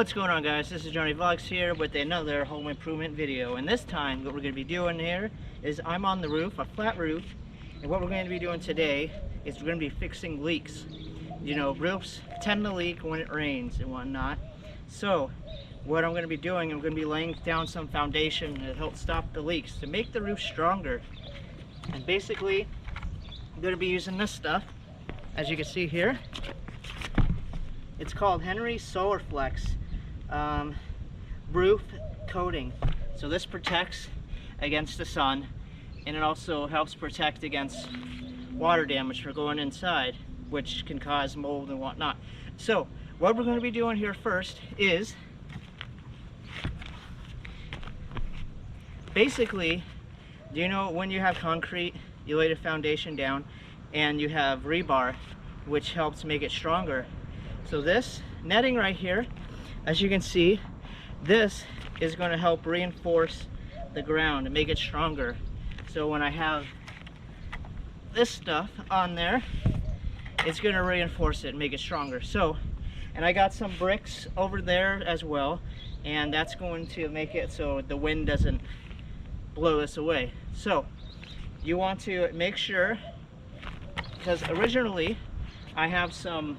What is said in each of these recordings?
What's going on, guys? This is Johnny Vlogs here with another home improvement video, and this time what we're going to be doing here is I'm on the roof, a flat roof, and what we're going to be doing today is we're going to be fixing leaks. You know, roofs tend to leak when it rains and whatnot, so what I'm going to be doing, I'm going to be laying down some foundation to help stop the leaks, to make the roof stronger. And basically I'm going to be using this stuff, as you can see here. It's called Henry Solarflex roof coating. So this protects against the sun, and it also helps protect against water damage for going inside, which can cause mold and whatnot. So what we're going to be doing here first is basically, do you know when you have concrete, you lay the foundation down and you have rebar, which helps make it stronger. So this netting right here, as you can see, this is going to help reinforce the ground and make it stronger. So when I have this stuff on there, it's going to reinforce it and make it stronger. So, and I got some bricks over there as well, and that's going to make it so the wind doesn't blow this away. So you want to make sure, because originally I have some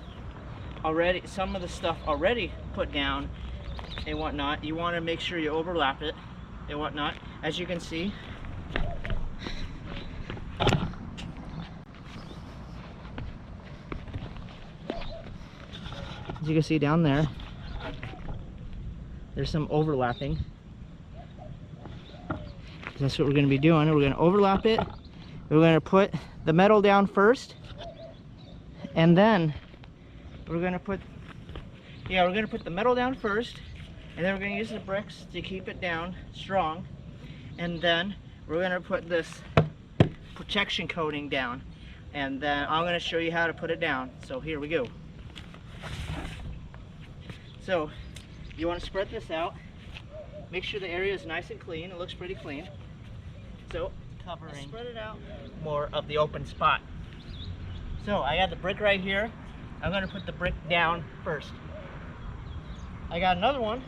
of the stuff already put down and whatnot. You want to make sure you overlap it and whatnot. As you can see, down there, there's some overlapping. That's what we're going to be doing. We're going to overlap it. We're going to put the metal down first, and then we're going to put the metal down first, and then we're going to use the bricks to keep it down strong, and then we're going to put this protection coating down, and then I'm going to show you how to put it down. So here we go. So you want to spread this out, make sure the area is nice and clean. It looks pretty clean. So covering, spread it out more of the open spot. So I got the brick right here. I'm going to put the brick down first. I got another one.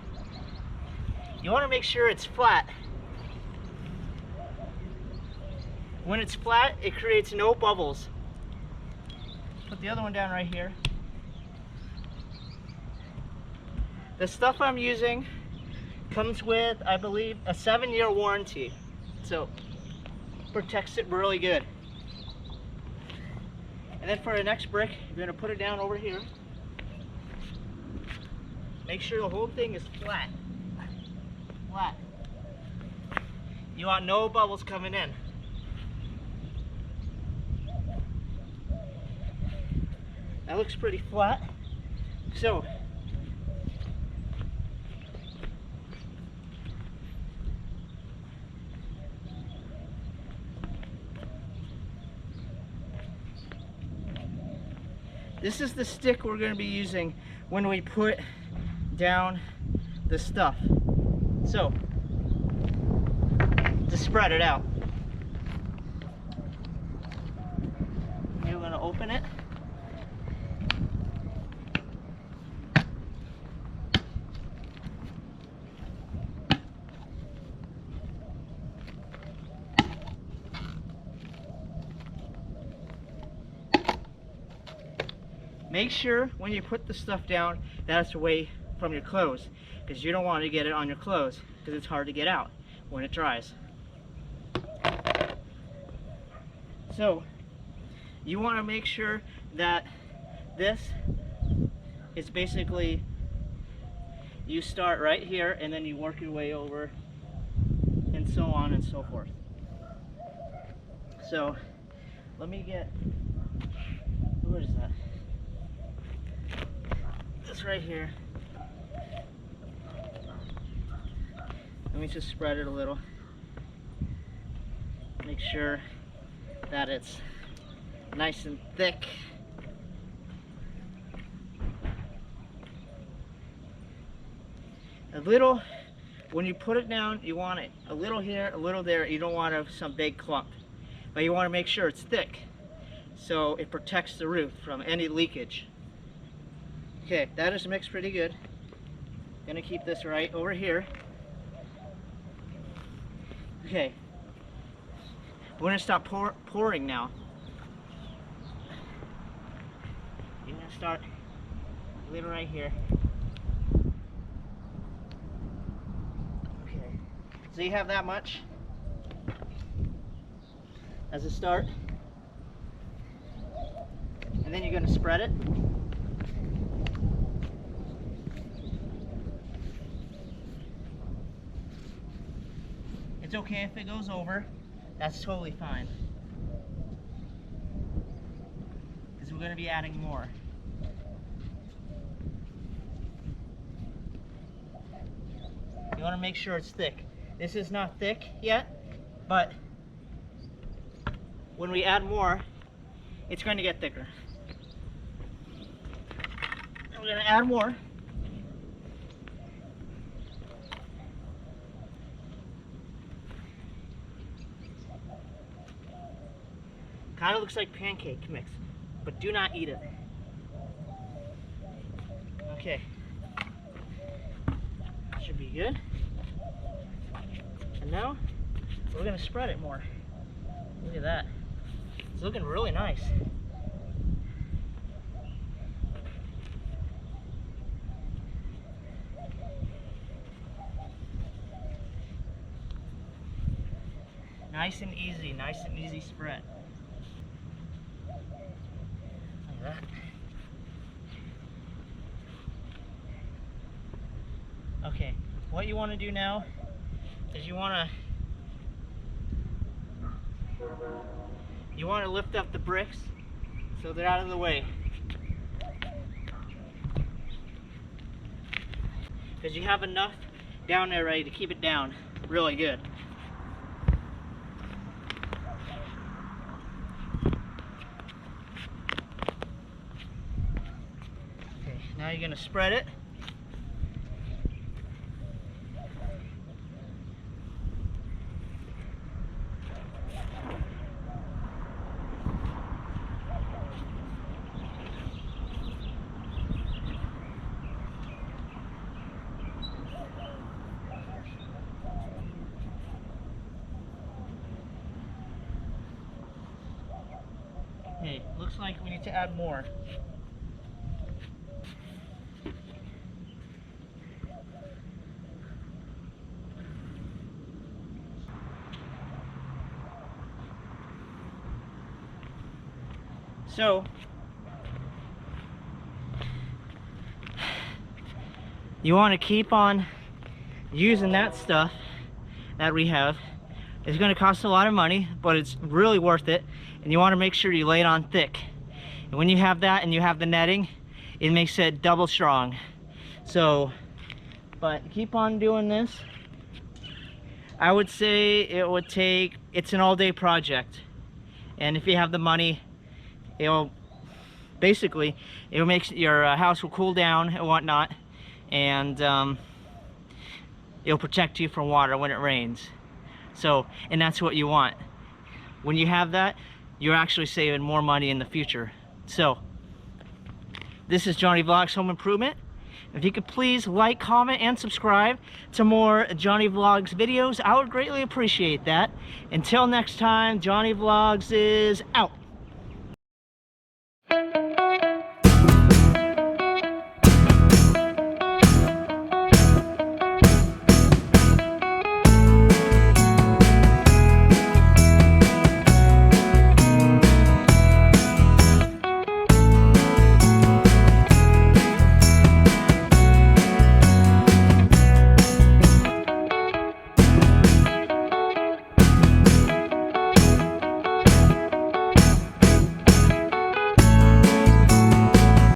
You want to make sure it's flat. When it's flat, it creates no bubbles. Put the other one down right here. The stuff I'm using comes with, I believe, a 7-year warranty. So protects it really good. And then for the next brick, you're going to put it down over here. Make sure the whole thing is flat. Flat. You want no bubbles coming in. That looks pretty flat. So this is the stick we're going to be using when we put down the stuff. So, to spread it out. You're going to open it. Make sure when you put the stuff down that it's away from your clothes, because you don't want to get it on your clothes, because it's hard to get out when it dries. So you want to make sure that this is basically, you start right here and then you work your way over and so on and so forth. So let me get, what is that? This right here. Let me just spread it a little. Make sure that it's nice and thick. A little, when you put it down, you want it a little here, a little there. You don't want some big clump, but you want to make sure it's thick so it protects the roof from any leakage. Okay, that is mixed pretty good. Gonna keep this right over here. Okay. We're gonna stop pouring now. You're gonna start a little right here. Okay. So you have that much as a start. And then you're gonna spread it. It's okay if it goes over. That's totally fine. Because we're going to be adding more. You want to make sure it's thick. This is not thick yet, but when we add more, it's going to get thicker. We're going to add more. Kind of looks like pancake mix, but do not eat it. Okay. Should be good. And now we're gonna spread it more. Look at that. It's looking really nice. Nice and easy spread. Look at that. Okay, what you want to do now is you want to lift up the bricks so they're out of the way. Because you have enough down there ready to keep it down really good. Okay, now you're going to spread it. Hey, looks like we need to add more. So, you want to keep on using that stuff that we have. It's going to cost a lot of money, but it's really worth it. And you want to make sure you lay it on thick. And when you have that and you have the netting, it makes it double strong. So, but keep on doing this. I would say it would take, it's an all-day project. And if you have the money, it'll basically, it'll make your house will cool down and whatnot. And it'll protect you from water when it rains. So, and that's what you want. When you have that, you're actually saving more money in the future. So, this is Johnny Vlogs Home Improvement. If you could please like, comment, and subscribe to more Johnny Vlogs videos, I would greatly appreciate that. Until next time, Johnny Vlogs is out.